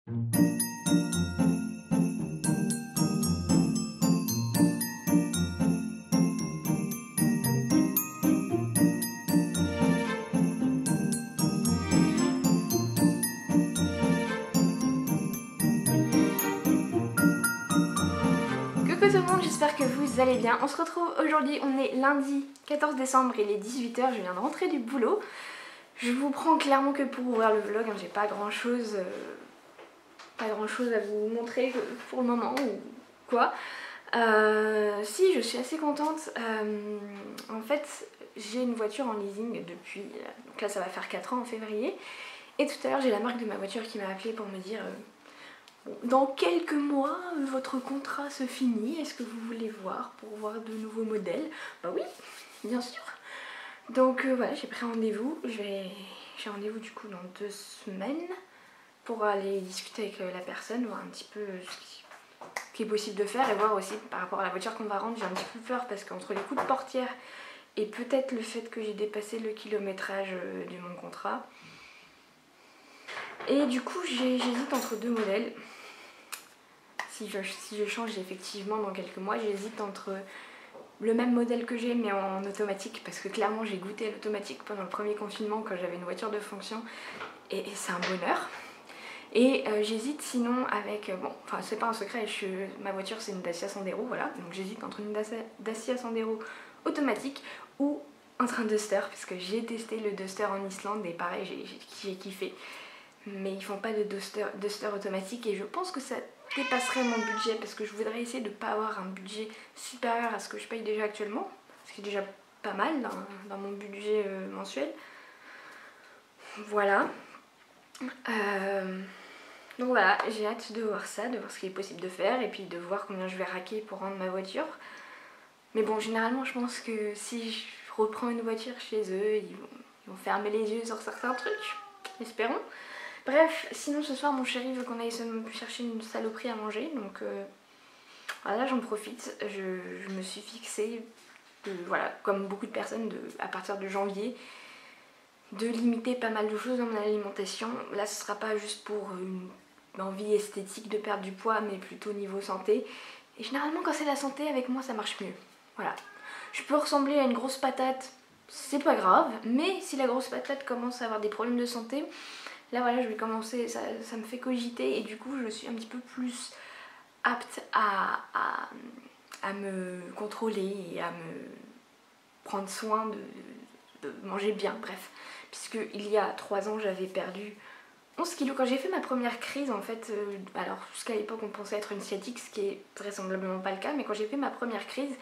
Coucou tout le monde, j'espère que vous allez bien. On se retrouve aujourd'hui, on est lundi 14 décembre, il est 18 h, je viens de rentrer du boulot. Je vous prends clairement que pour ouvrir le vlog, hein, j'ai pas grand chose à vous montrer pour le moment ou quoi. Si, je suis assez contente. En fait, j'ai une voiture en leasing depuis, donc là ça va faire 4 ans en février. Et tout à l'heure j'ai la marque de ma voiture qui m'a appelé pour me dire dans quelques mois votre contrat se finit, est-ce que vous voulez voir pour voir de nouveaux modèles? Bah oui, bien sûr. Donc voilà, j'ai pris rendez-vous, j'ai rendez-vous du coup dans 2 semaines pour aller discuter avec la personne, voir un petit peu ce qui est possible de faire et voir aussi par rapport à la voiture qu'on va rendre. J'ai un petit peu peur parce qu'entre les coups de portière et peut-être le fait que j'ai dépassé le kilométrage de mon contrat, et du coup j'hésite entre 2 modèles. Si je change effectivement dans quelques mois, j'hésite entre le même modèle que j'ai mais en automatique, parce que clairement j'ai goûté à l'automatique pendant le premier confinement quand j'avais une voiture de fonction et c'est un bonheur. Et j'hésite sinon avec, bon, enfin c'est pas un secret, ma voiture c'est une Dacia Sandero, voilà, donc j'hésite entre une Dacia Sandero automatique ou un train Duster, parce que j'ai testé le Duster en Islande et pareil j'ai kiffé. Mais ils font pas de Duster automatique et je pense que ça dépasserait mon budget parce que je voudrais essayer de ne pas avoir un budget supérieur à ce que je paye déjà actuellement, ce qui est déjà pas mal dans mon budget mensuel. Voilà. Donc voilà, j'ai hâte de voir ça, de voir ce qui est possible de faire et puis de voir combien je vais raquer pour rendre ma voiture. Mais bon, généralement je pense que si je reprends une voiture chez eux, ils vont fermer les yeux sur certains trucs, espérons. Bref, sinon ce soir mon chéri veut qu'on aille chercher une saloperie à manger, donc voilà, j'en profite. Je me suis fixée, voilà, comme beaucoup de personnes, à partir de janvier, de limiter pas mal de choses dans mon alimentation. Là ce sera pas juste pour une envie esthétique de perdre du poids, mais plutôt niveau santé. Et généralement quand c'est la santé, avec moi ça marche mieux. Voilà. Je peux ressembler à une grosse patate, c'est pas grave, mais si la grosse patate commence à avoir des problèmes de santé, là voilà, je vais commencer, ça me fait cogiter et du coup je suis un petit peu plus apte à me contrôler et à me prendre soin de manger bien, bref. Puisque il y a 3 ans j'avais perdu 11 kilos. Quand j'ai fait ma première crise en fait, alors jusqu'à l'époque on pensait être une sciatique, ce qui est vraisemblablement pas le cas, mais quand j'ai fait ma première crise,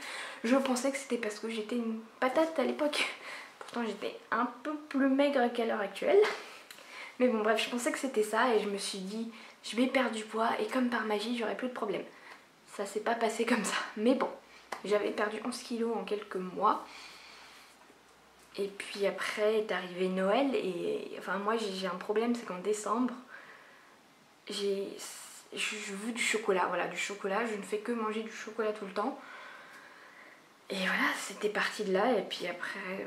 je pensais que c'était parce que j'étais une patate à l'époque. Pourtant j'étais un peu plus maigre qu'à l'heure actuelle. Mais bon bref, je pensais que c'était ça et je me suis dit je vais perdre du poids et comme par magie j'aurai plus de problème. Ça s'est pas passé comme ça. Mais bon, j'avais perdu 11 kilos en quelques mois. Et puis après est arrivé Noël et enfin moi j'ai un problème, c'est qu'en décembre je veux du chocolat, voilà, du chocolat. Je ne fais que manger du chocolat tout le temps. Et voilà, c'était parti de là et puis après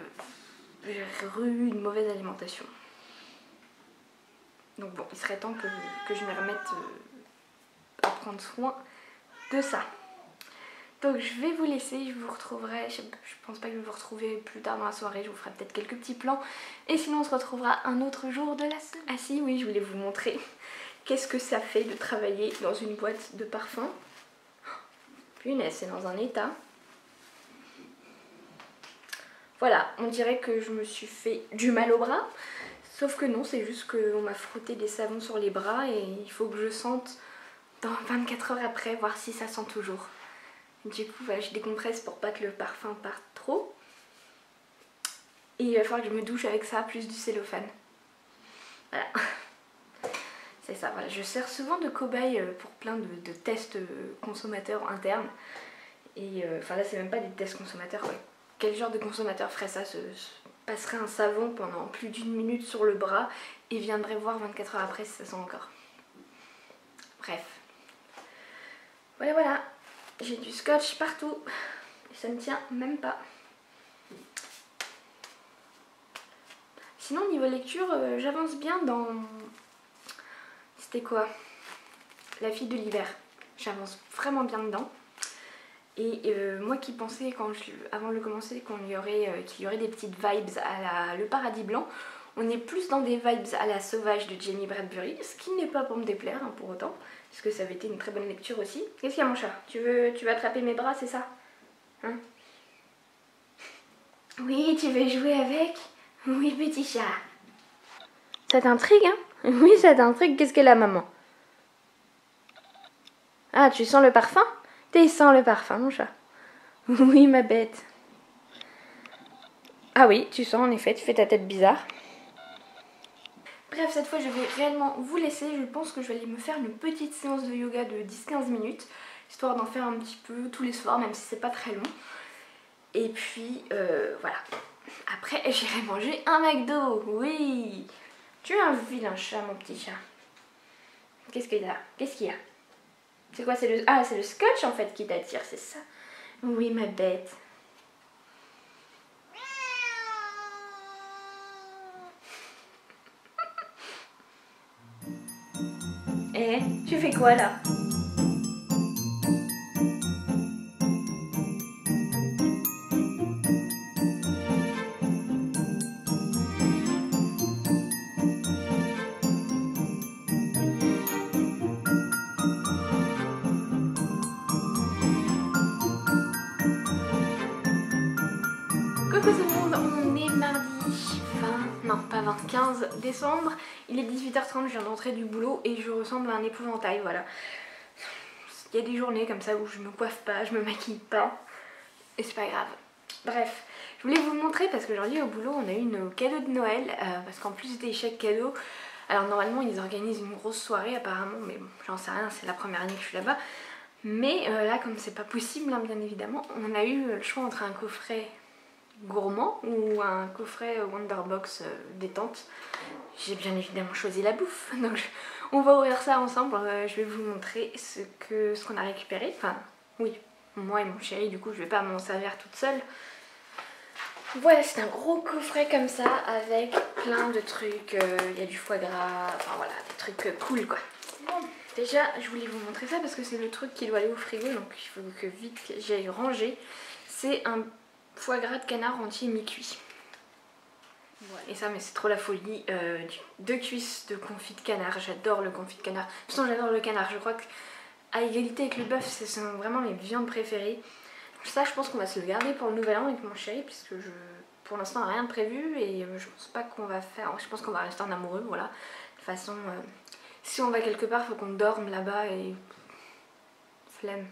j'ai eu une mauvaise alimentation. Donc bon, il serait temps que je me remette à prendre soin de ça. Donc je vais vous laisser, je vous retrouverai, je pense pas que je vais vous retrouver plus tard dans la soirée, je vous ferai peut-être quelques petits plans. Et sinon on se retrouvera un autre jour de la semaine. Ah si, oui, je voulais vous montrer qu'est-ce que ça fait de travailler dans une boîte de parfum. Punaise, c'est dans un état. Voilà, on dirait que je me suis fait du mal au bras. Sauf que non, c'est juste qu'on m'a frotté des savons sur les bras et il faut que je sente dans 24 heures après, voir si ça sent toujours. Du coup, voilà, je décompresse pour pas que le parfum parte trop. Et il va falloir que je me douche avec ça, plus du cellophane. Voilà. C'est ça, voilà. Je sers souvent de cobaye pour plein de tests consommateurs internes. Et enfin là, c'est même pas des tests consommateurs, quoi. Quel genre de consommateur ferait ça, passerait un savon pendant plus d'1 minute sur le bras et viendrait voir 24 heures après si ça sent encore. Bref. Voilà, voilà. J'ai du scotch partout. Et ça ne tient même pas. Sinon, niveau lecture, j'avance bien dans... C'était quoi? La fille de l'hiver. J'avance vraiment bien dedans. Et moi qui pensais avant de le commencer qu'il y aurait des petites vibes à Le Paradis Blanc, on est plus dans des vibes à la Sauvage de Jamie Bradbury, ce qui n'est pas pour me déplaire hein, pour autant, parce que ça avait été une très bonne lecture aussi. Qu'est-ce qu'il y a mon chat? Tu veux attraper mes bras, c'est ça? Hein? Oui, tu veux jouer avec? Oui, petit chat. Ça t'intrigue, hein? Oui, ça t'intrigue. Qu'est-ce qu'elle a, maman? Ah, tu sens le parfum? Tu sens le parfum, mon chat. Oui, ma bête. Ah oui, tu sens en effet, tu fais ta tête bizarre. Bref, cette fois, je vais réellement vous laisser. Je pense que je vais aller me faire une petite séance de yoga de 10-15 minutes, histoire d'en faire un petit peu tous les soirs, même si c'est pas très long. Et puis, voilà. Après, j'irai manger un McDo. Oui. Tu es un vilain chat, mon petit chat. Qu'est-ce qu'il y a? Qu'est-ce qu'il y a? C'est quoi? C'est le scotch en fait qui t'attire, c'est ça? Oui, ma bête. Eh, tu fais quoi là? Coucou tout le monde, on est mardi 15 décembre, il est 18h30, je viens d'entrer du boulot et je ressemble à un épouvantail, voilà. Il y a des journées comme ça où je me coiffe pas, je me maquille pas, et c'est pas grave. Bref, je voulais vous le montrer parce qu'aujourd'hui au boulot on a eu nos cadeaux de Noël, parce qu'en plus des chèques cadeaux, alors normalement ils organisent une grosse soirée apparemment, mais bon, j'en sais rien, c'est la première année que je suis là-bas. Mais là comme c'est pas possible hein, bien évidemment, on a eu le choix entre un coffret gourmand ou un coffret Wonderbox détente. J'ai bien évidemment choisi la bouffe, donc on va ouvrir ça ensemble. Je vais vous montrer ce qu'on a récupéré. Enfin, oui, moi et mon chéri, du coup, je vais pas m'en servir toute seule. Voilà, c'est un gros coffret comme ça avec plein de trucs. Il y a du foie gras, enfin voilà, des trucs cool quoi. Bon, déjà, je voulais vous montrer ça parce que c'est le truc qui doit aller au frigo, donc il faut que vite j'aille ranger. C'est un foie gras de canard entier mi-cuit. Voilà. Et ça, mais c'est trop la folie. 2 cuisses de confit de canard. J'adore le confit de canard. De toute façon, j'adore le canard. Je crois qu'à égalité avec le bœuf, ce sont vraiment mes viandes préférées. Ça, je pense qu'on va se le garder pour le nouvel an avec mon chéri, puisque pour l'instant, rien de prévu et je pense pas qu'on va faire. Je pense qu'on va rester en amoureux, voilà. De toute façon, si on va quelque part, il faut qu'on dorme là-bas et flemme.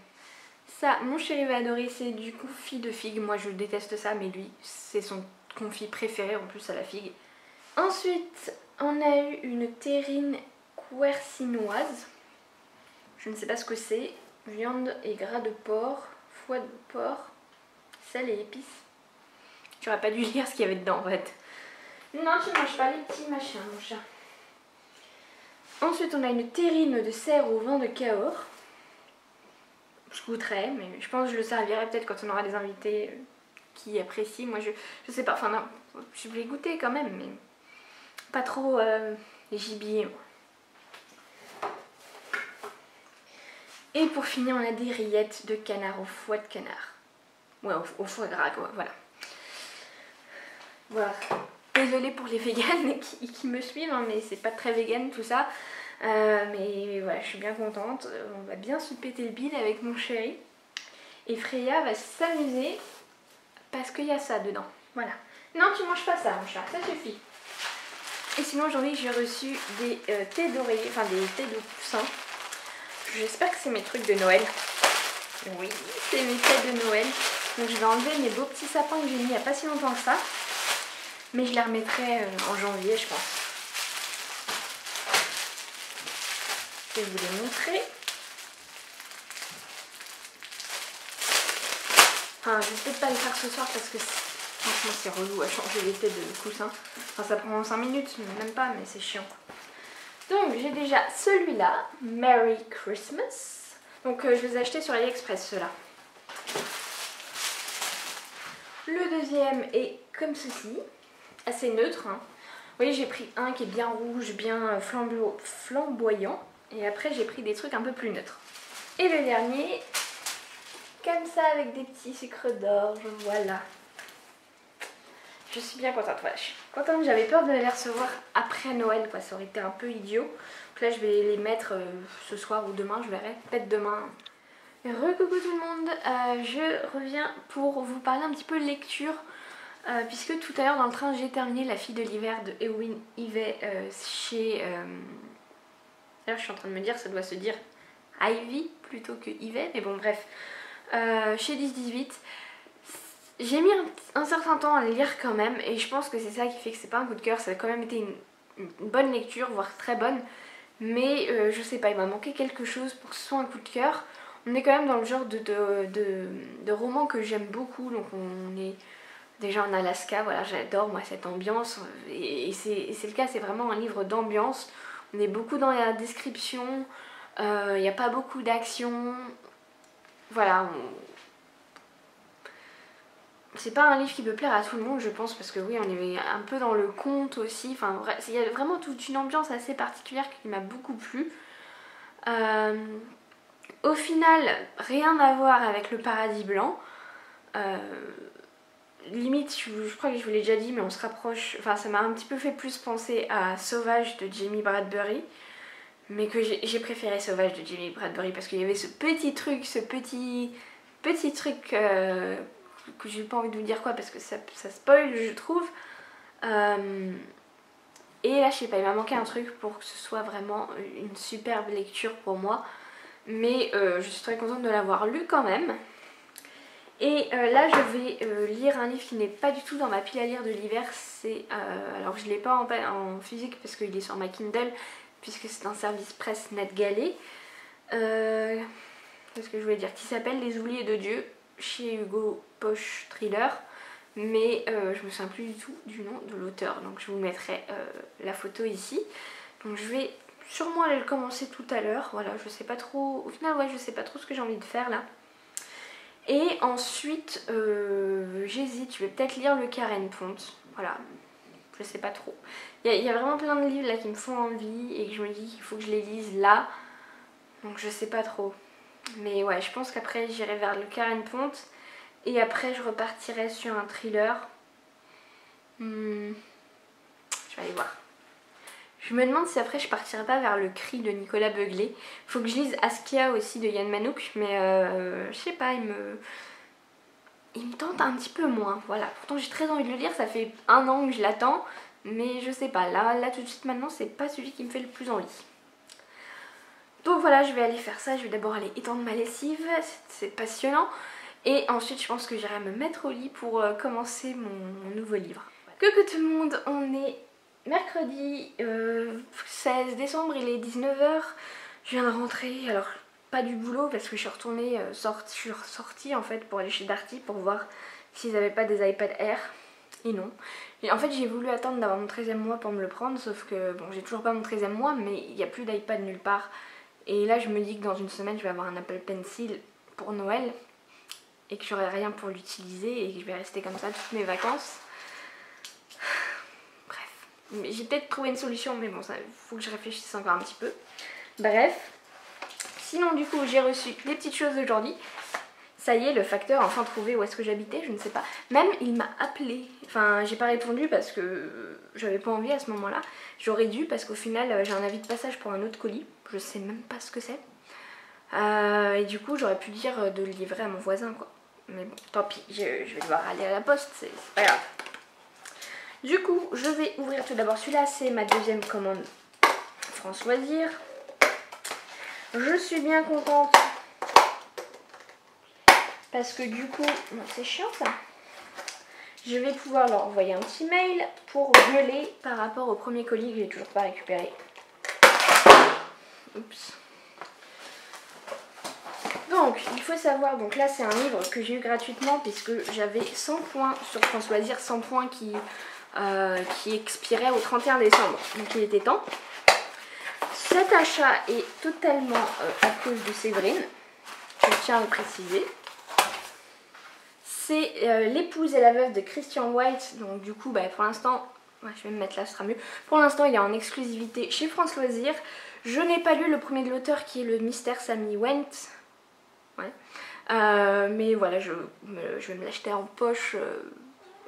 Ça, mon chéri va adorer, c'est du confit de figue. Moi je déteste ça, mais lui, c'est son confit préféré en plus à la figue. Ensuite, on a eu une terrine quercinoise. Je ne sais pas ce que c'est. Viande et gras de porc, foie de porc, sel et épices. J'aurais pas dû lire ce qu'il y avait dedans en fait. Non, tu manges pas les petits machins, mon chat. Ensuite, on a une terrine de cerf au vin de Cahors. Je goûterai, mais je pense que je le servirai peut-être quand on aura des invités qui apprécient. Moi je sais pas, enfin non, je vais goûter quand même, mais pas trop gibier moi. Et pour finir, on a des rillettes de canard au foie de canard. Ouais, au foie gras quoi, voilà. Voilà. Désolée pour les véganes qui me suivent, hein, mais c'est pas très vegan tout ça. Mais voilà, je suis bien contente. On va bien se péter le bide avec mon chéri. Et Freya va s'amuser parce qu'il y a ça dedans. Voilà. Non, tu manges pas ça, mon chat, ça suffit. Et sinon, aujourd'hui, j'ai reçu des thés d'oreiller, enfin des thés de coussin. J'espère que c'est mes trucs de Noël. Oui, c'est mes thés de Noël. Donc, je vais enlever mes beaux petits sapins que j'ai mis il n'y a pas si longtemps que ça. Mais je les remettrai en janvier, je pense. Je vais vous les montrer. Enfin, je vais peut-être pas le faire ce soir parce que franchement c'est relou à changer les têtes de coussin. Enfin, ça prend 5 minutes, même pas, mais c'est chiant. Donc j'ai déjà celui-là, Merry Christmas. Donc je les ai achetés sur AliExpress, ceux-là. Le deuxième est comme ceci, assez neutre. Hein. Vous voyez, j'ai pris un qui est bien rouge, bien flamboyant. Et après j'ai pris des trucs un peu plus neutres. Et le dernier, comme ça avec des petits sucres d'orge, voilà. Je suis bien contente, voilà, je suis contente, j'avais peur de les recevoir après Noël quoi, ça aurait été un peu idiot. Donc là je vais les mettre ce soir ou demain, je verrai, peut-être demain. Recoucou tout le monde, je reviens pour vous parler un petit peu lecture. Puisque tout à l'heure dans le train j'ai terminé La fille de l'hiver de Eowyn Ivey chez... D'ailleurs je suis en train de me dire, ça doit se dire Ivy plutôt que Ivey, mais bon bref. Chez 10-18. J'ai mis un certain temps à le lire quand même et je pense que c'est ça qui fait que c'est pas un coup de cœur. Ça a quand même été une bonne lecture, voire très bonne. Mais je sais pas, il m'a manqué quelque chose pour que ce soit un coup de cœur. On est quand même dans le genre de roman que j'aime beaucoup. Donc on est déjà en Alaska, voilà, j'adore moi cette ambiance. Et c'est le cas, c'est vraiment un livre d'ambiance. On est beaucoup dans la description, il n'y a pas beaucoup d'action. Voilà, c'est pas un livre qui peut plaire à tout le monde je pense parce que oui on est un peu dans le conte aussi, enfin il y a vraiment toute une ambiance assez particulière qui m'a beaucoup plu. Au final rien à voir avec Le Paradis Blanc, limite je crois que je vous l'ai déjà dit mais on se rapproche, enfin ça m'a un petit peu fait plus penser à Sauvage de Jamie Bradbury, mais que j'ai préféré Sauvage de Jamie Bradbury parce qu'il y avait ce petit truc, que j'ai pas envie de vous dire quoi parce que ça spoil je trouve. Et là je sais pas, il m'a manqué un truc pour que ce soit vraiment une superbe lecture pour moi. Mais je suis très contente de l'avoir lu quand même. Et là je vais lire un livre qui n'est pas du tout dans ma pile à lire de l'hiver. C'est alors je l'ai pas en physique parce qu'il est sur ma Kindle puisque c'est un service presse NetGalley. Qu'est-ce que je voulais dire, qui s'appelle Les Oubliés de Dieu chez Hugo Poche Thriller, mais je me souviens plus du tout du nom de l'auteur, donc je vous mettrai la photo ici. Donc je vais sûrement aller le commencer tout à l'heure, voilà, je sais pas trop, au final ouais je sais pas trop ce que j'ai envie de faire là. Et ensuite j'hésite, je vais peut-être lire Le Karen Pont, voilà, je sais pas trop. Il y a vraiment plein de livres là qui me font envie et que je me dis qu'il faut que je les lise là, donc je sais pas trop. Mais ouais, je pense qu'après j'irai vers Le Karen Pont et après je repartirai sur un thriller. Je vais aller voir. Je me demande si après je partirai pas vers Le Cri de Nicolas Beuglet. Faut que je lise Askia aussi de Yann Manouk, mais je sais pas, il me tente un petit peu moins. Voilà, pourtant j'ai très envie de le lire, ça fait 1 an que je l'attends, mais je sais pas, là tout de suite maintenant c'est pas celui qui me fait le plus envie. Donc voilà, je vais aller faire ça, je vais d'abord aller étendre ma lessive, c'est passionnant. Et ensuite je pense que j'irai me mettre au lit pour commencer mon nouveau livre. Coucou tout le monde, on est mercredi 16 décembre, il est 19 h. Je viens de rentrer, alors pas du boulot parce que je suis retournée, je suis ressortie en fait pour aller chez Darty pour voir s'ils n'avaient pas des iPad Air. Et non. Et en fait j'ai voulu attendre d'avoir mon 13e mois pour me le prendre, sauf que bon j'ai toujours pas mon 13e mois mais il n'y a plus d'iPad nulle part. Et là je me dis que dans une semaine je vais avoir un Apple Pencil pour Noël et que j'aurai rien pour l'utiliser et que je vais rester comme ça toutes mes vacances. Bref, j'ai peut-être trouvé une solution mais bon ça faut que je réfléchisse encore un petit peu. Bref, sinon du coup j'ai reçu des petites choses aujourd'hui. Ça y est, le facteur a enfin trouvé où est-ce que j'habitais, je ne sais pas. Même il m'a appelé, enfin j'ai pas répondu parce que j'avais pas envie à ce moment là. J'aurais dû parce qu'au final j'ai un avis de passage pour un autre colis, je sais même pas ce que c'est. Et du coup j'aurais pu dire de le livrer à mon voisin quoi. Mais bon, tant pis, je vais devoir aller à la poste, c'est pas grave. Du coup je vais ouvrir tout d'abord celui-là, c'est ma deuxième commande France Loisirs. Je suis bien contente. Parce que du coup, c'est chiant ça. Je vais pouvoir leur envoyer un petit mail pour gueuler par rapport au premier colis que j'ai toujours pas récupéré. Oups. Donc, il faut savoir, donc là c'est un livre que j'ai eu gratuitement puisque j'avais 100 points sur France Loisirs, 100 points qui expiraient au 31 décembre. Donc il était temps. Cet achat est totalement à cause de Séverine, je tiens à le préciser. C'est L'épouse et la veuve de Christian White, donc du coup pour l'instant, ouais, je vais me mettre là, ce sera mieux. Pour l'instant il est en exclusivité chez France Loisirs. Je n'ai pas lu le premier de l'auteur qui est le Mystère Sammy Went. Ouais. Mais voilà, je vais me l'acheter en poche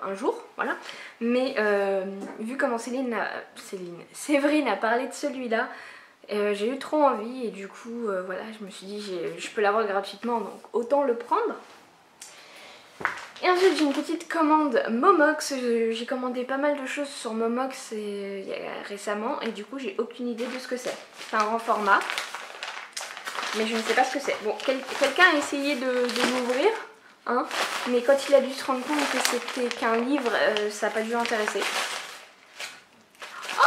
un jour, voilà. Mais vu comment Séverine a parlé de celui-là, j'ai eu trop envie et du coup, voilà, je me suis dit, je peux l'avoir gratuitement, donc autant le prendre. Et ensuite, j'ai une petite commande Momox. J'ai commandé pas mal de choses sur Momox récemment et du coup, j'ai aucune idée de ce que c'est. C'est un grand format. Mais je ne sais pas ce que c'est. Bon, quelqu'un a essayé de l'ouvrir, hein, mais quand il a dû se rendre compte que c'était qu'un livre, ça n'a pas dû l'intéresser. Oh,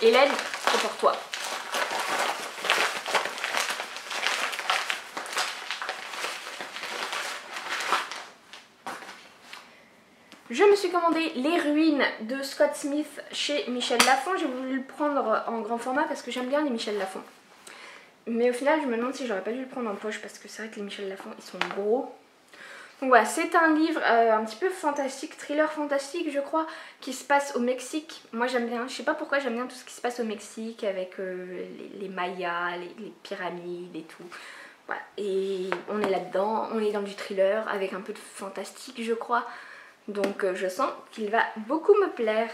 Hélène, c'est pour toi. Je me suis commandé Les Ruines de Scott Smith chez Michel Lafon. J'ai voulu le prendre en grand format parce que j'aime bien les Michel Lafon. Mais au final, je me demande si j'aurais pas dû le prendre en poche parce que c'est vrai que les Michel Lafon, ils sont gros. Donc voilà, c'est un livre un petit peu fantastique, thriller fantastique je crois, qui se passe au Mexique. Moi j'aime bien, je sais pas pourquoi j'aime bien tout ce qui se passe au Mexique avec les Mayas, les pyramides et tout. Voilà, et on est là-dedans, on est dans du thriller avec un peu de fantastique je crois. Donc je sens qu'il va beaucoup me plaire.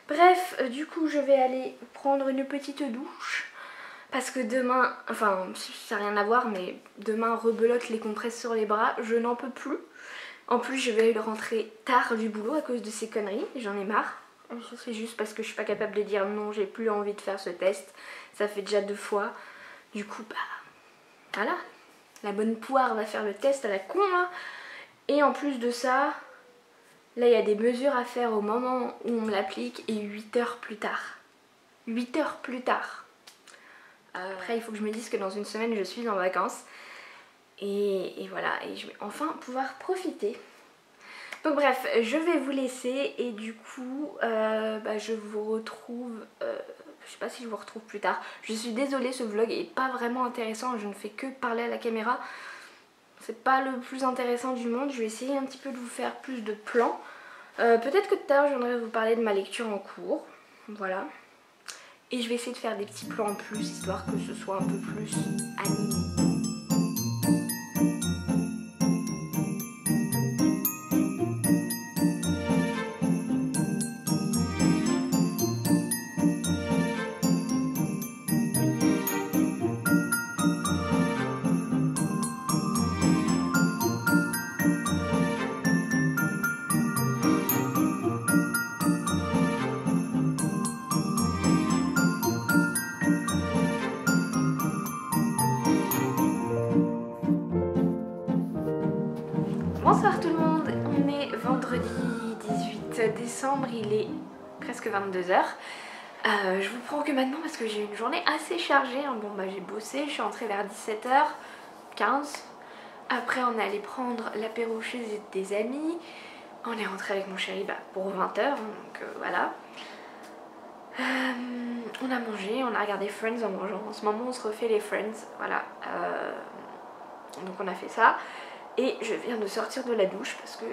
Bref, du coup je vais aller prendre une petite douche. Parce que demain, enfin ça n'a rien à voir mais demain rebelote les compresses sur les bras, je n'en peux plus. En plus je vais rentrer tard du boulot à cause de ces conneries, j'en ai marre. C'est juste parce que je suis pas capable de dire non, j'ai plus envie de faire ce test. Ça fait déjà 2 fois. Du coup bah voilà, la bonne poire va faire le test à la con là. Et en plus de ça, là il y a des mesures à faire au moment où on me l'applique et 8 heures plus tard. 8 heures plus tard. Après il faut que je me dise que dans une semaine je suis en vacances et voilà, et je vais enfin pouvoir profiter. Donc bref, je vais vous laisser et du coup je vous retrouve, je sais pas si je vous retrouve plus tard. Je suis désolée, ce vlog est pas vraiment intéressant, je ne fais que parler à la caméra. C'est pas le plus intéressant du monde, je vais essayer un petit peu de vous faire plus de plans. Peut-être que tout à l'heure je viendrai vous parler de ma lecture en cours, voilà. Et je vais essayer de faire des petits plans en plus, histoire que ce soit un peu plus animé. Bonsoir tout le monde, on est vendredi 18 décembre, il est presque 22 h. Je vous prends que maintenant parce que j'ai eu une journée assez chargée. Bon bah j'ai bossé, je suis rentrée vers 17h15. Après on est allé prendre l'apéro chez des amis. On est rentré avec mon chéri pour 20 h, donc voilà. On a mangé, on a regardé Friends en mangeant. En ce moment on se refait les Friends, voilà. Donc on a fait ça. Et je viens de sortir de la douche parce que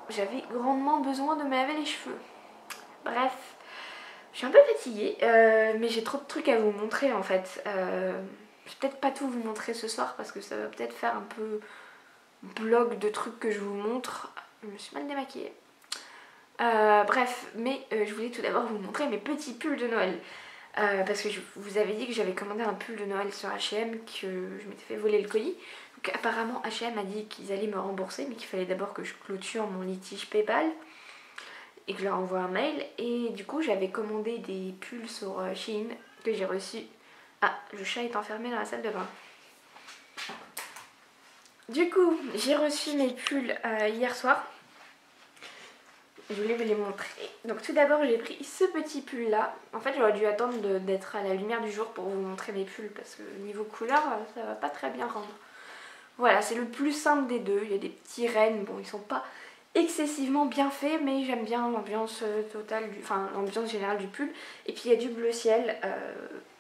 j'avais grandement besoin de me laver les cheveux. Bref, je suis un peu fatiguée, mais j'ai trop de trucs à vous montrer en fait. Je vais peut-être pas tout vous montrer ce soir parce que ça va peut-être faire un peu blog de trucs que je vous montre. Je me suis mal démaquillée. Bref, mais je voulais tout d'abord vous montrer mes petits pulls de Noël. Parce que je vous avais dit que j'avais commandé un pull de Noël sur H&M, que je m'étais fait voler le colis. Donc apparemment H&M a dit qu'ils allaient me rembourser, mais qu'il fallait d'abord que je clôture mon litige PayPal et que je leur envoie un mail. Et du coup j'avais commandé des pulls sur Shein que j'ai reçus. Ah, le chat est enfermé dans la salle de bain. Du coup j'ai reçu mes pulls hier soir. Je voulais vous les montrer. Donc tout d'abord j'ai pris ce petit pull là. En fait j'aurais dû attendre d'être à la lumière du jour pour vous montrer mes pulls parce que niveau couleur ça va pas très bien rendre. Voilà, c'est le plus simple des deux. Il y a des petits rennes, bon ils sont pas excessivement bien faits mais j'aime bien l'ambiance totale, enfin l'ambiance générale du pull. Et puis il y a du bleu ciel,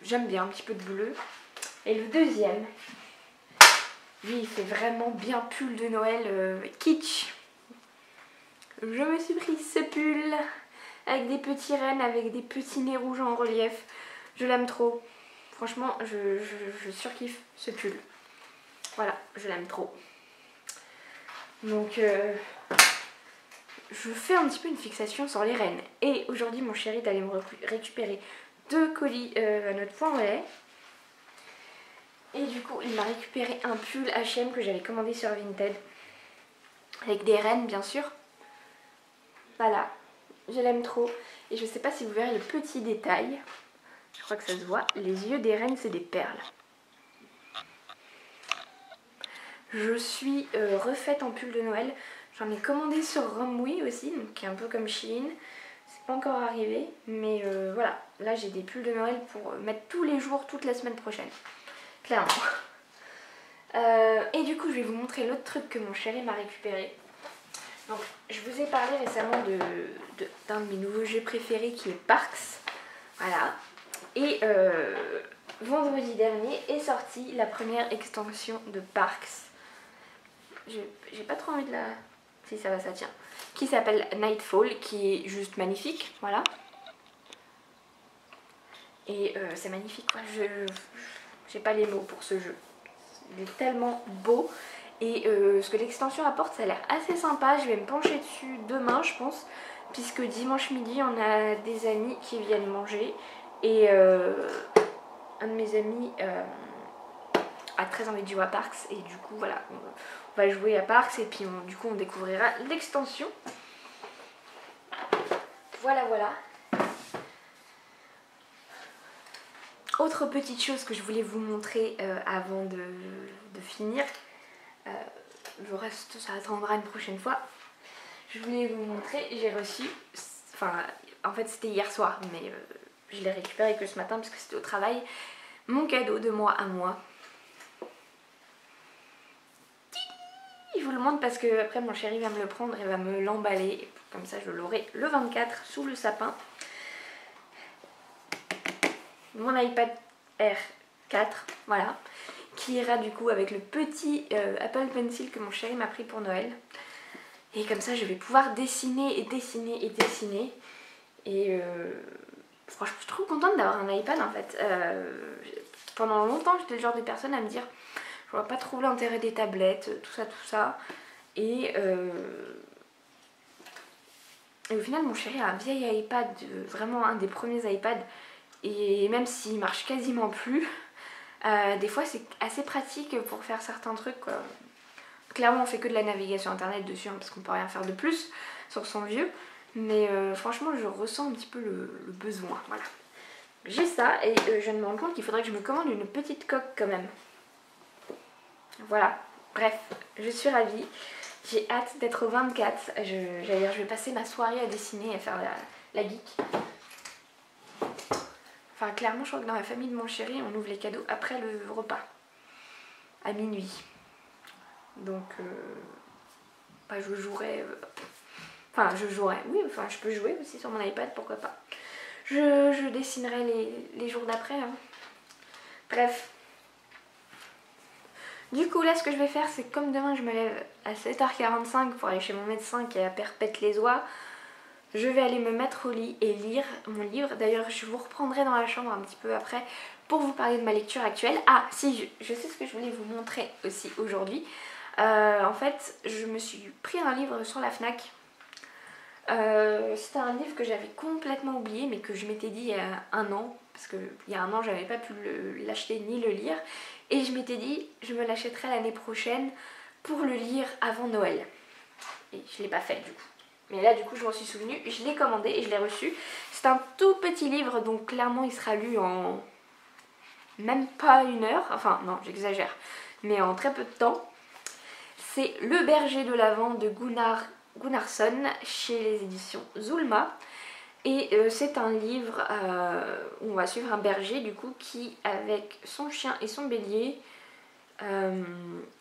j'aime bien un petit peu de bleu. Et le deuxième, lui il fait vraiment bien pull de Noël kitsch. Je me suis pris ce pull avec des petits rennes, avec des petits nez rouges en relief. Je l'aime trop. Franchement, je surkiffe ce pull. Voilà, je l'aime trop. Donc, je fais un petit peu une fixation sur les rennes. Et aujourd'hui, mon chéri est allé me récupérer 2 colis à notre point relais. Et du coup, il m'a récupéré un pull H&M que j'avais commandé sur Vinted. Avec des rennes, bien sûr. Voilà, je l'aime trop. Et je sais pas si vous verrez le petit détail. Je crois que ça se voit. Les yeux des rennes, c'est des perles. Je suis refaite en pull de Noël. J'en ai commandé sur Romwe aussi, donc qui est un peu comme Shein. C'est pas encore arrivé, mais voilà. Là, j'ai des pulls de Noël pour mettre tous les jours, toute la semaine prochaine. Clairement. Et du coup, je vais vous montrer l'autre truc que mon chéri m'a récupéré. Donc, je vous ai parlé récemment d'un de mes nouveaux jeux préférés qui est Parks. Voilà. Et vendredi dernier est sortie la première extension de Parks. J'ai pas trop envie de la... Si ça va, ça tient. Qui s'appelle Nightfall, qui est juste magnifique. Voilà. Et c'est magnifique, quoi. J'ai pas les mots pour ce jeu. Il est tellement beau. Et ce que l'extension apporte, ça a l'air assez sympa. Je vais me pencher dessus demain, je pense. Puisque dimanche midi, on a des amis qui viennent manger. Et un de mes amis a très envie de jouer à Parks. Et du coup, voilà, on va jouer à Parks. Et puis, du coup, on découvrira l'extension. Voilà, voilà. Autre petite chose que je voulais vous montrer avant de finir. Le reste, ça attendra une prochaine fois. Je voulais vous montrer, j'ai reçu, enfin, en fait c'était hier soir, mais je l'ai récupéré que ce matin parce que c'était au travail, mon cadeau de moi à moi. Je vous le montre parce que après mon chéri va me le prendre et va me l'emballer. Comme ça je l'aurai le 24 sous le sapin. Mon iPad Air 4, voilà. Qui ira du coup avec le petit Apple Pencil que mon chéri m'a pris pour Noël. Et comme ça je vais pouvoir dessiner et dessiner et dessiner. Et franchement je suis trop contente d'avoir un iPad en fait. Pendant longtemps j'étais le genre de personne à me dire je vois pas trop l'intérêt des tablettes, tout ça. Et au final mon chéri a un vieil iPad, vraiment un des premiers iPads. Et même s'il marche quasiment plus, des fois c'est assez pratique pour faire certains trucs, quoi. Clairement on fait que de la navigation internet dessus hein, parce qu'on peut rien faire de plus sur son vieux. Mais franchement je ressens un petit peu le besoin. Voilà. J'ai ça et je me rends compte qu'il faudrait que je me commande une petite coque quand même. Voilà. Bref, je suis ravie. J'ai hâte d'être au 24. Je vais passer ma soirée à dessiner et à faire la geek. Enfin clairement je crois que dans la famille de mon chéri on ouvre les cadeaux après le repas. À minuit. Donc bah, je jouerai... Enfin je jouerai, oui, enfin je peux jouer aussi sur mon iPad, pourquoi pas. Je dessinerai les jours d'après. Hein. Bref. Du coup là ce que je vais faire c'est comme demain je me lève à 7h45 pour aller chez mon médecin qui est à Perpète-les-Oies. Je vais aller me mettre au lit et lire mon livre. D'ailleurs je vous reprendrai dans la chambre un petit peu après pour vous parler de ma lecture actuelle. Ah si, je sais ce que je voulais vous montrer aussi aujourd'hui. En fait je me suis pris un livre sur la Fnac. C'était un livre que j'avais complètement oublié mais que je m'étais dit il y a un an. Parce qu'il y a un an j'avais pas pu l'acheter ni le lire. Et je m'étais dit je me l'achèterai l'année prochaine pour le lire avant Noël. Et je l'ai pas fait du coup. Mais là du coup je m'en suis souvenue, je l'ai commandé et je l'ai reçu. C'est un tout petit livre donc clairement il sera lu en même pas 1 heure. Enfin non j'exagère, mais en très peu de temps. C'est Le berger de l'Avent de Gunnarsson chez les éditions Zulma. Et c'est un livre où on va suivre un berger du coup qui avec son chien et son bélier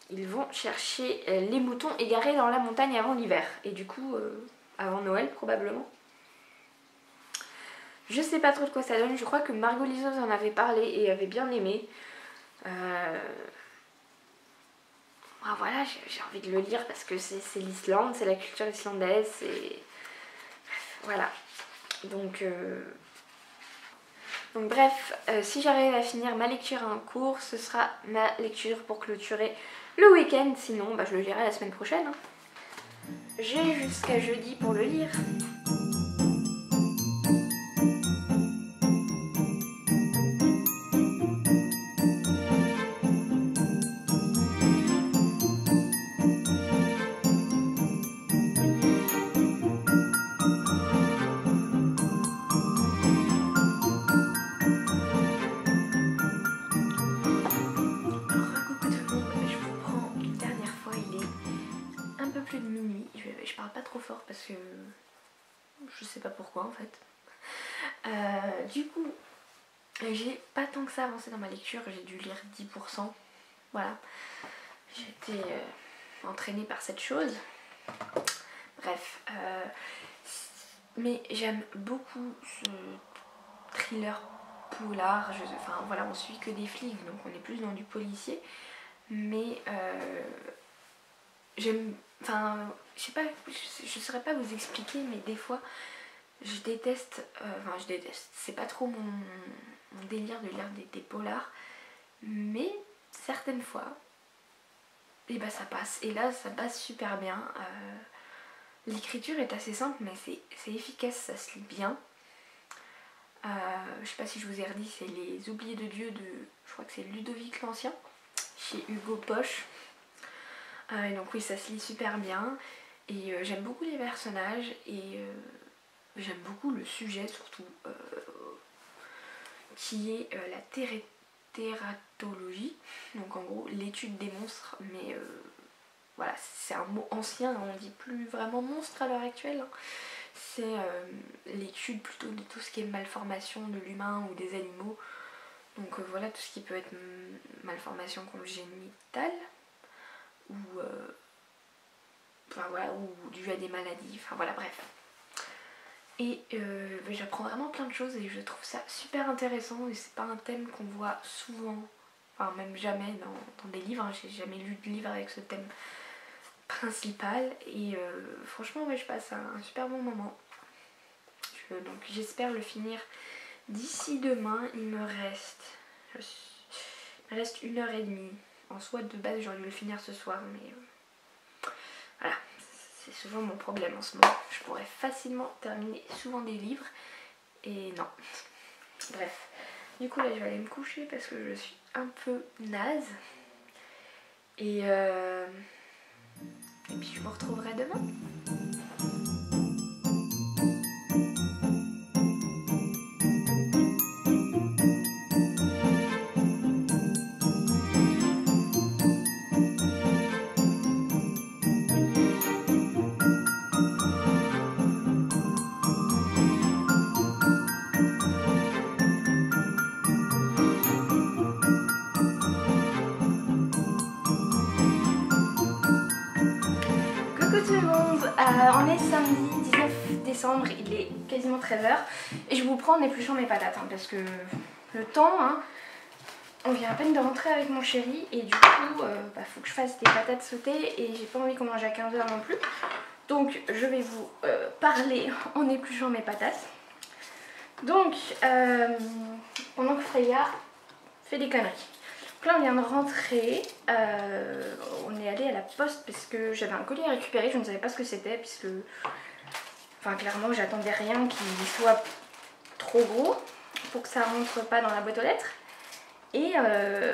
ils vont chercher les moutons égarés dans la montagne avant l'hiver. Et du coup avant Noël probablement. Je sais pas trop de quoi ça donne, je crois que Margot Lisoz en avait parlé et avait bien aimé. Ah, voilà, j'ai envie de le lire parce que c'est l'Islande, c'est la culture islandaise, c'est... Voilà. Donc bref, si j'arrive à finir ma lecture en cours, ce sera ma lecture pour clôturer le week-end. Sinon, je le lirai la semaine prochaine. J'ai jusqu'à jeudi pour le lire. Je parle pas trop fort parce que je sais pas pourquoi en fait. Du coup, j'ai pas tant que ça avancé dans ma lecture, j'ai dû lire 10%. Voilà, j'ai été entraînée par cette chose. Bref, mais j'aime beaucoup ce thriller polar. Enfin voilà, on suit que des flics, donc on est plus dans du policier. Mais j'aime, enfin je sais pas, je saurais pas vous expliquer, mais des fois je déteste, c'est pas trop mon délire de lire des polars, mais certaines fois et ça passe, et là ça passe super bien. L'écriture est assez simple mais c'est efficace, ça se lit bien. Je sais pas si je vous ai redit, c'est Les Oubliés de Dieu de, je crois que c'est Ludovic l'Ancien, chez Hugo Poche. Donc oui, ça se lit super bien et j'aime beaucoup les personnages et j'aime beaucoup le sujet surtout, qui est la tératologie, donc en gros l'étude des monstres, mais voilà, c'est un mot ancien, on dit plus vraiment monstre à l'heure actuelle, hein. C'est l'étude plutôt de tout ce qui est malformation de l'humain ou des animaux, donc voilà, tout ce qui peut être malformation congénitale ou voilà, ou dû à des maladies, enfin voilà, bref. Et j'apprends vraiment plein de choses et je trouve ça super intéressant, et c'est pas un thème qu'on voit souvent, enfin même jamais dans des livres, hein. J'ai jamais lu de livre avec ce thème principal et franchement ouais, je passe un super bon moment. Donc j'espère le finir d'ici demain. Il me reste 1h30. En soi de base j'aurais dû le finir ce soir, mais voilà, c'est souvent mon problème en ce moment. Je pourrais facilement terminer souvent des livres et non. Bref, du coup là je vais aller me coucher parce que je suis un peu naze. Et puis je vous retrouverai demain. Coucou tout le monde, on est samedi 19 décembre, il est quasiment 13h et je vous prends en épluchant mes patates, hein, parce que le temps, hein, on vient à peine de rentrer avec mon chéri et du coup faut que je fasse des patates sautées et j'ai pas envie qu'on mange à 15h non plus. Donc je vais vous parler en épluchant mes patates. Donc pendant que Freya fait des conneries. Donc là on vient de rentrer, on est allé à la poste parce que j'avais un colis à récupérer, je ne savais pas ce que c'était puisque, enfin clairement j'attendais rien qui soit trop gros pour que ça rentre pas dans la boîte aux lettres. Et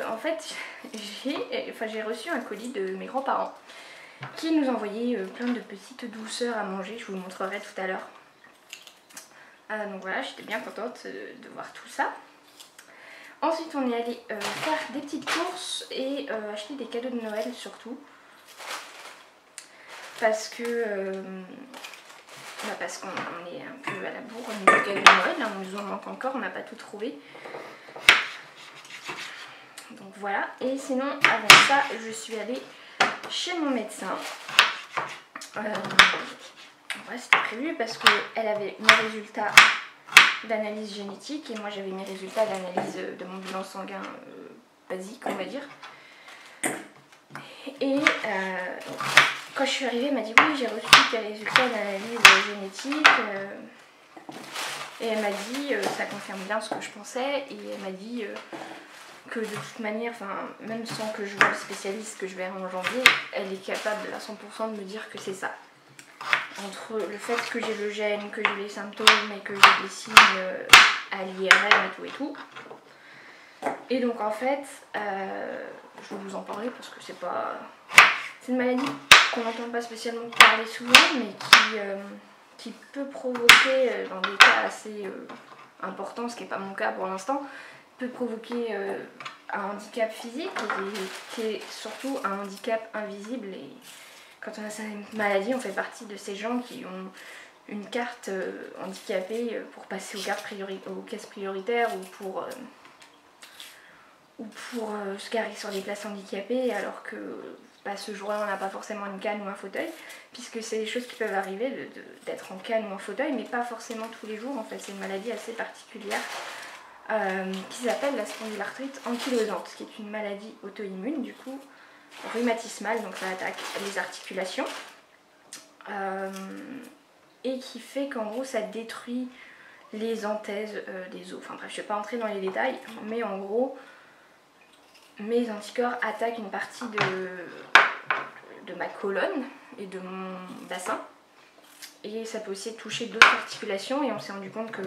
en fait j'ai reçu un colis de mes grands-parents qui nous envoyaient plein de petites douceurs à manger, je vous le montrerai tout à l'heure. Donc voilà, j'étais bien contente de voir tout ça. Ensuite on est allé faire des petites courses et acheter des cadeaux de Noël surtout. Parce que qu'on est un peu à la bourre au niveau des cadeaux de Noël, hein, on nous en manque encore, on n'a pas tout trouvé. Donc voilà, et sinon avant ça je suis allée chez mon médecin. Ouais, c'était prévu parce qu'elle avait mes résultats d'analyse génétique et moi j'avais mes résultats d'analyse de mon bilan sanguin basique, on va dire. Et quand je suis arrivée, elle m'a dit oui, j'ai reçu tes résultats d'analyse génétique. Et elle m'a dit, ça confirme bien ce que je pensais, et elle m'a dit que de toute manière, même sans que je voie le spécialiste que je verrai en janvier, elle est capable à 100% de me dire que c'est ça. Entre le fait que j'ai le gène, que j'ai les symptômes et que j'ai des signes à l'IRM et tout. Et donc en fait, je vais vous en parler parce que c'est une maladie qu'on n'entend pas spécialement parler souvent, mais qui peut provoquer, dans des cas assez importants, ce qui n'est pas mon cas pour l'instant, peut provoquer un handicap physique et qui est surtout un handicap invisible. Et quand on a cette maladie, on fait partie de ces gens qui ont une carte handicapée pour passer aux caisses prioritaires ou pour se garer sur des places handicapées, alors que ce jour-là on n'a pas forcément une canne ou un fauteuil, puisque c'est des choses qui peuvent arriver d'être en canne ou en fauteuil, mais pas forcément tous les jours. En fait, c'est une maladie assez particulière qui s'appelle la spondylarthrite ankylosante, qui est une maladie auto-immune, du coup rhumatismale, donc ça attaque les articulations, et qui fait qu'en gros ça détruit les anthèses des os. Enfin bref, je ne vais pas entrer dans les détails, mais en gros, mes anticorps attaquent une partie de ma colonne et de mon bassin, et ça peut aussi toucher d'autres articulations, et on s'est rendu compte que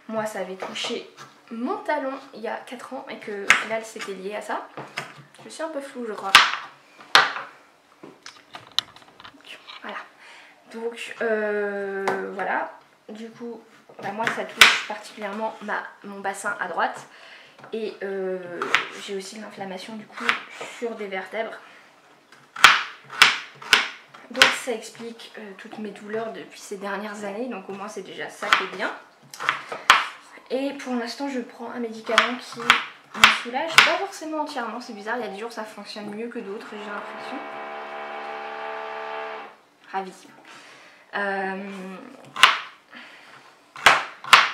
moi ça avait touché mon talon il y a 4 ans et que au final c'était lié à ça. Je suis un peu floue, je crois. Voilà. Donc voilà. Du coup, moi ça touche particulièrement mon bassin à droite. Et j'ai aussi de l'inflammation du coup sur des vertèbres. Donc ça explique toutes mes douleurs depuis ces dernières années. Donc au moins c'est déjà ça qui est bien. Et pour l'instant je prends un médicament qui me soulage, pas forcément entièrement, c'est bizarre, il y a des jours ça fonctionne mieux que d'autres, j'ai l'impression. Ravie.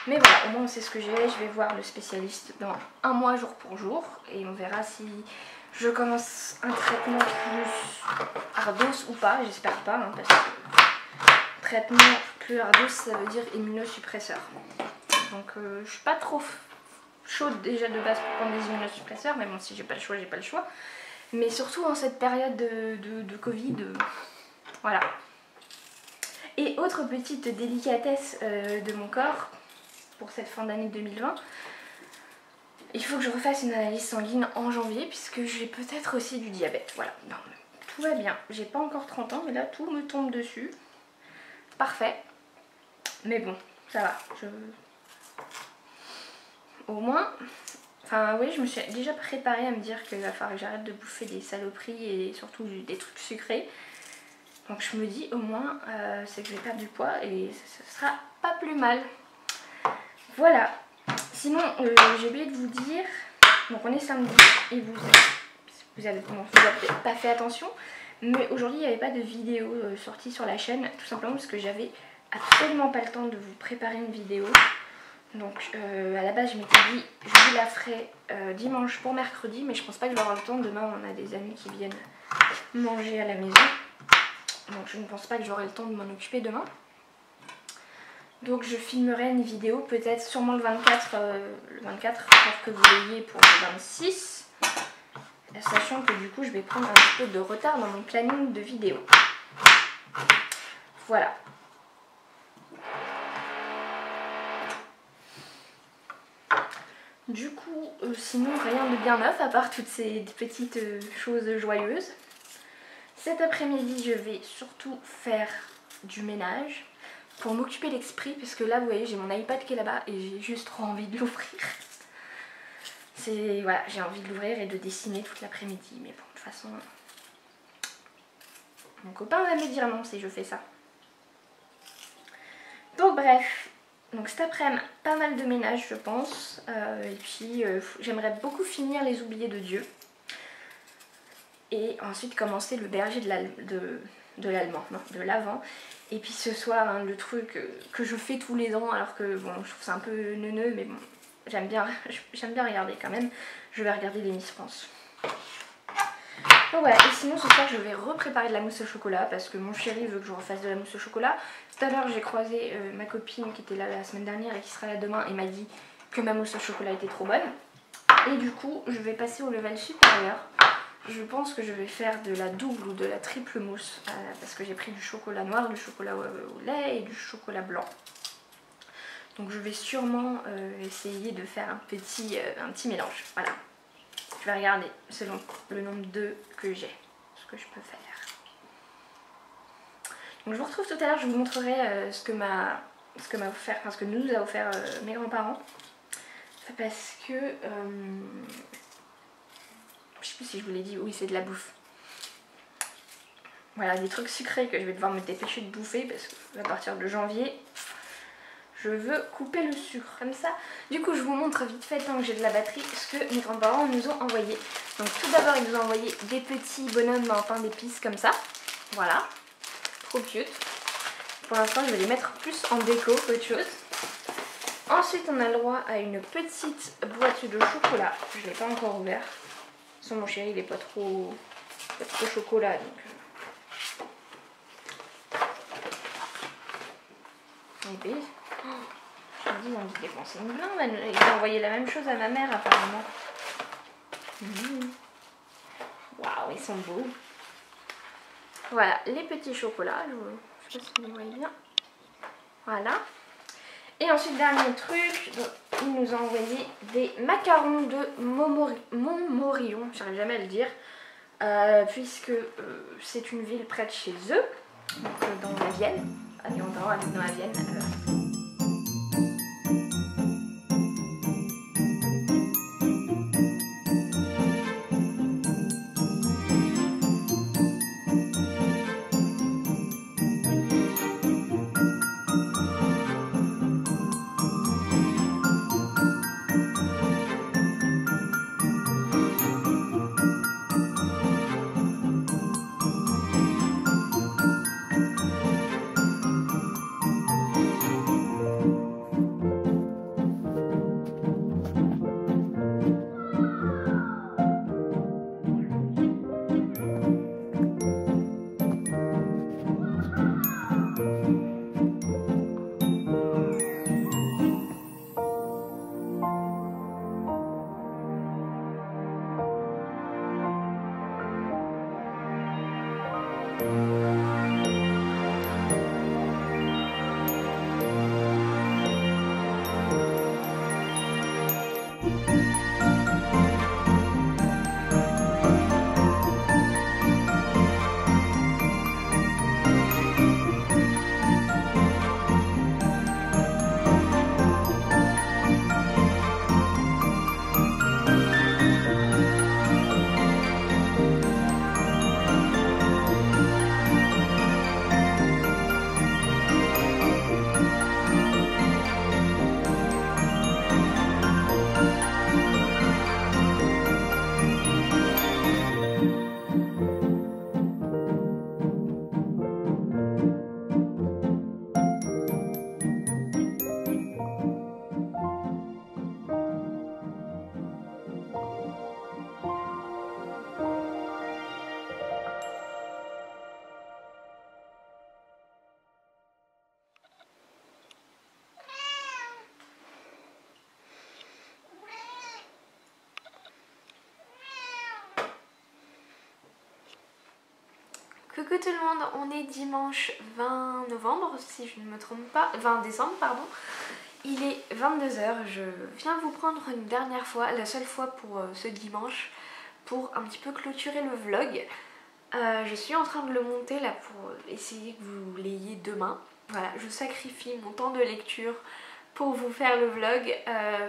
Mais voilà, au moins on sait ce que j'ai, je vais voir le spécialiste dans 1 mois jour pour jour, et on verra si je commence un traitement plus ardos ou pas, j'espère pas, hein, parce que traitement plus ardos ça veut dire immunosuppresseur. Donc je suis pas trop chaude déjà de base pour prendre des immunosuppresseurs, mais bon, si j'ai pas le choix, j'ai pas le choix. Mais surtout en cette période de Covid, voilà. Et autre petite délicatesse de mon corps pour cette fin d'année 2020, il faut que je refasse une analyse sanguine en janvier, puisque j'ai peut-être aussi du diabète. Voilà, non, tout va bien. J'ai pas encore 30 ans, mais là tout me tombe dessus. Parfait. Mais bon, ça va. Au moins, oui, je me suis déjà préparée à me dire qu'il va falloir que j'arrête de bouffer des saloperies et surtout des trucs sucrés. Donc je me dis au moins c'est que je vais perdre du poids et ce sera pas plus mal. Voilà. Sinon j'ai oublié de vous dire, donc on est samedi et vous avez peut-être pas fait attention, mais aujourd'hui il n'y avait pas de vidéo sortie sur la chaîne, tout simplement parce que j'avais absolument pas le temps de vous préparer une vidéo. Donc à la base je m'étais dit je vous la ferai dimanche pour mercredi, mais je pense pas que j'aurai le temps. Demain on a des amis qui viennent manger à la maison, donc je ne pense pas que j'aurai le temps de m'en occuper demain. Donc je filmerai une vidéo peut-être sûrement le 24 pour que vous l'ayez pour le 26, sachant que du coup je vais prendre un petit peu de retard dans mon planning de vidéo. Voilà. Du coup, sinon rien de bien neuf à part toutes ces petites choses joyeuses. Cet après-midi, je vais surtout faire du ménage pour m'occuper l'esprit, parce que là, vous voyez, j'ai mon iPad qui est là-bas et j'ai juste trop envie de l'ouvrir. Voilà, j'ai envie de l'ouvrir et de dessiner toute l'après-midi, mais bon, de toute façon, mon copain va me dire non si je fais ça. Donc bref. Donc cet après-midi, pas mal de ménage je pense, et puis j'aimerais beaucoup finir Les Oubliés de Dieu, et ensuite commencer Le Berger de l'Avent, et puis ce soir, hein, le truc que je fais tous les ans, alors que bon, je trouve ça un peu neuneux, mais bon, j'aime bien regarder quand même, je vais regarder les Miss France. Donc voilà, et sinon ce soir je vais repréparer de la mousse au chocolat, parce que mon chéri veut que je refasse de la mousse au chocolat. Tout à l'heure j'ai croisé ma copine qui était là la semaine dernière et qui sera là demain et m'a dit que ma mousse au chocolat était trop bonne. Et du coup je vais passer au level supérieur. Je pense que je vais faire de la double ou de la triple mousse parce que j'ai pris du chocolat noir, du chocolat au lait et du chocolat blanc. Donc je vais sûrement essayer de faire un petit mélange. Voilà. Je vais regarder selon le nombre d'œufs que j'ai, ce que je peux faire. Donc je vous retrouve tout à l'heure, je vous montrerai ce que nous a offert mes grands-parents. Parce que je sais plus si je vous l'ai dit, oui c'est de la bouffe. Voilà, des trucs sucrés que je vais devoir me dépêcher de bouffer parce qu'à partir de janvier, je veux couper le sucre comme ça. Du coup je vous montre vite fait tant que j'ai de la batterie ce que mes grands-parents nous ont envoyé. Donc tout d'abord ils nous ont envoyé des petits bonhommes en pain d'épices comme ça. Voilà, trop cute. Pour l'instant je vais les mettre plus en déco qu'autre chose. Ensuite on a le droit à une petite boîte de chocolat. Je ne l'ai pas encore ouvert. Sans mon chéri il est pas trop chocolat donc. Et je me dis, ils ont envie de dépenser une blinde. Ils ont envoyé la même chose à ma mère apparemment. Waouh, ils sont beaux. Voilà, les petits chocolats. Je sais pas si vous voyez bien. Voilà. Et ensuite, dernier truc, ils nous ont envoyé des macarons de Montmorillon. J'arrive jamais à le dire. Puisque c'est une ville près de chez eux. Donc dans la Vienne. Allez, on va dans la Vienne. Coucou tout le monde, on est dimanche 20 novembre si je ne me trompe pas, 20 décembre pardon. Il est 22h, je viens vous prendre une dernière fois, la seule fois pour ce dimanche, pour un petit peu clôturer le vlog. Je suis en train de le monter là pour essayer que vous l'ayez demain. Voilà, je sacrifie mon temps de lecture pour vous faire le vlog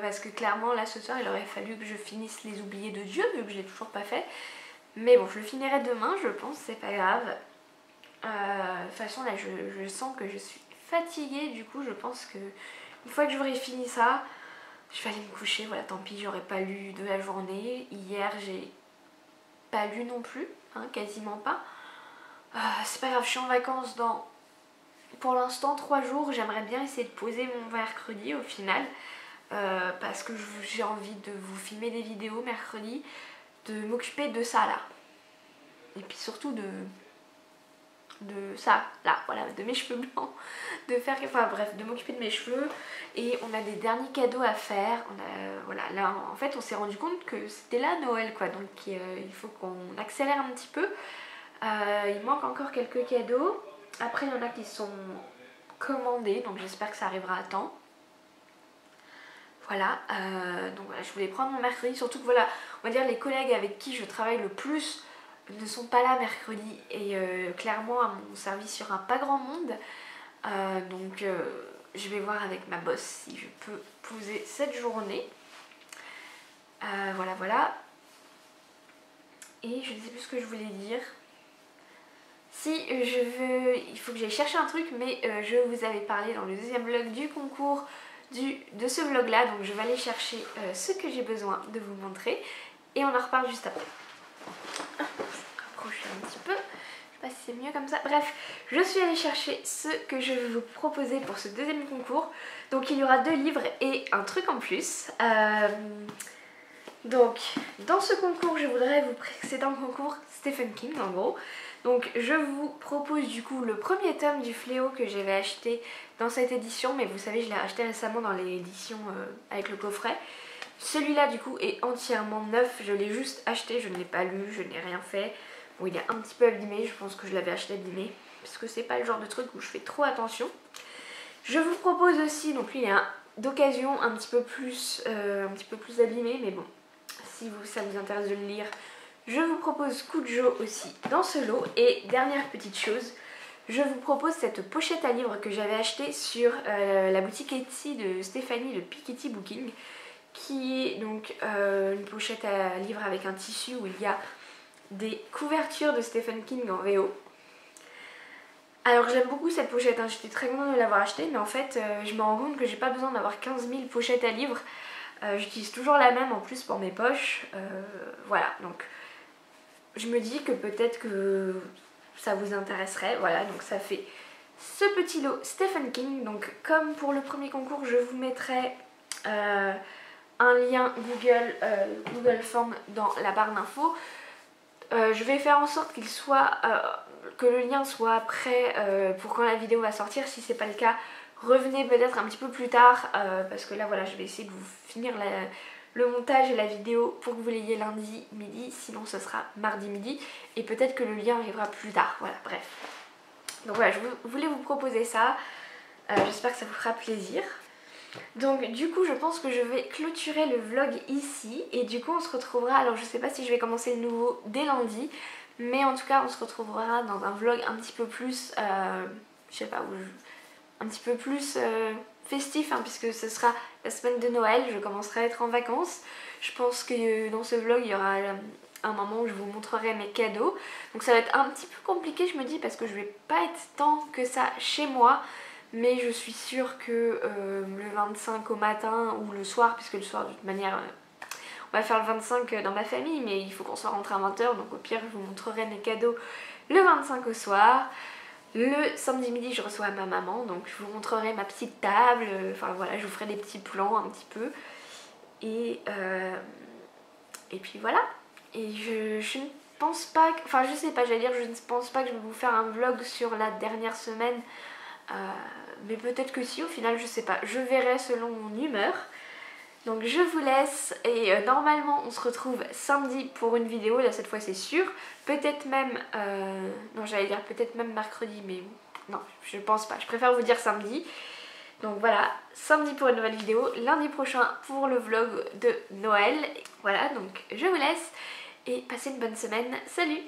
parce que clairement là ce soir il aurait fallu que je finisse Les Oubliés de Dieu vu que je l'ai toujours pas fait. Mais bon, je le finirai demain, je pense, c'est pas grave. De toute façon, là, je sens que je suis fatiguée. Du coup, je pense que une fois que j'aurai fini ça, je vais aller me coucher. Voilà, tant pis, j'aurais pas lu de la journée. Hier, j'ai pas lu non plus, hein, quasiment pas. C'est pas grave, je suis en vacances dans, pour l'instant, 3 jours. J'aimerais bien essayer de poser mon mercredi au final. Parce que j'ai envie de vous filmer des vidéos mercredi. De m'occuper de ça là et puis surtout de de ça, là, voilà, de mes cheveux blancs, de faire, enfin bref, de m'occuper de mes cheveux. Et on a des derniers cadeaux à faire. Voilà, là en fait on s'est rendu compte que c'était là Noël quoi, donc il faut qu'on accélère un petit peu. Il manque encore quelques cadeaux. Après il y en a qui sont commandés, donc j'espère que ça arrivera à temps. Voilà, donc voilà, je voulais prendre mon mercredi, surtout que voilà, on va dire les collègues avec qui je travaille le plus ne sont pas là mercredi et clairement à mon service il n'y aura pas grand monde. Donc je vais voir avec ma boss si je peux poser cette journée. Voilà, voilà. Et je ne sais plus ce que je voulais dire. Si il faut que j'aille chercher un truc, mais je vous avais parlé dans le deuxième vlog du concours de ce vlog là, donc je vais aller chercher ce que j'ai besoin de vous montrer et on en reparle juste après. Je vais me rapprocher un petit peu, je sais pas si c'est mieux comme ça. Bref, je suis allée chercher ce que je vais vous proposer pour ce deuxième concours. Donc il y aura 2 livres et un truc en plus. Donc dans ce concours c'est un concours Stephen King en gros. Donc je vous propose du coup le premier tome du Fléau que j'avais acheté dans cette édition, mais vous savez je l'ai acheté récemment dans l'édition avec le coffret. Celui-là du coup est entièrement neuf, je l'ai juste acheté, je ne l'ai pas lu, je n'ai rien fait. Bon il est un petit peu abîmé, je pense que je l'avais acheté abîmé, parce que c'est pas le genre de truc où je fais trop attention. Je vous propose aussi, donc lui il est d'occasion un petit peu plus abîmé, mais bon, si ça vous intéresse de le lire, je vous propose Cujo aussi dans ce lot. Et dernière petite chose, je vous propose cette pochette à livres que j'avais achetée sur la boutique Etsy de Stéphanie de Piketty Booking, qui est donc une pochette à livres avec un tissu où il y a des couvertures de Stephen King en VO. Alors j'aime beaucoup cette pochette, hein. J'étais très contente de l'avoir achetée, mais en fait je me rends compte que j'ai pas besoin d'avoir 15 000 pochettes à livres. J'utilise toujours la même en plus pour mes poches. Voilà, donc je me dis que peut-être que ça vous intéresserait. Voilà, donc ça fait ce petit lot Stephen King. Donc comme pour le premier concours, je vous mettrai un lien Google Form dans la barre d'infos. Je vais faire en sorte que le lien soit prêt pour quand la vidéo va sortir. Si c'est pas le cas, revenez peut-être un petit peu plus tard parce que là voilà, je vais essayer de vous finir le montage et la vidéo pour que vous l'ayez lundi midi, sinon ce sera mardi midi et peut-être que le lien arrivera plus tard. Voilà, bref. Donc voilà, je voulais vous proposer ça. J'espère que ça vous fera plaisir. Donc du coup je pense que je vais clôturer le vlog ici et du coup on se retrouvera, alors je sais pas si je vais commencer le nouveau dès lundi, mais en tout cas on se retrouvera dans un vlog un petit peu plus, je sais pas, un petit peu plus festif hein, puisque ce sera la semaine de Noël, je commencerai à être en vacances. Je pense que dans ce vlog il y aura un moment où je vous montrerai mes cadeaux, donc ça va être un petit peu compliqué je me dis parce que je vais pas être tant que ça chez moi. Mais je suis sûre que le 25 au matin ou le soir, puisque le soir de toute manière on va faire le 25 dans ma famille, mais il faut qu'on soit rentré à 20 h, donc au pire je vous montrerai mes cadeaux le 25 au soir. Le samedi midi je reçois ma maman, donc je vous montrerai ma petite table, enfin voilà, je vous ferai des petits plans un petit peu. Et puis voilà, et je ne pense pas, enfin je sais pas, j'allais dire je ne pense pas que je vais vous faire un vlog sur la dernière semaine. Mais peut-être que si, au final je sais pas, je verrai selon mon humeur. Donc je vous laisse et normalement on se retrouve samedi pour une vidéo, là cette fois c'est sûr. Peut-être même, non j'allais dire peut-être même mercredi, mais non je pense pas, je préfère vous dire samedi. Donc voilà, samedi pour une nouvelle vidéo, lundi prochain pour le vlog de Noël. Voilà, donc je vous laisse et passez une bonne semaine, salut!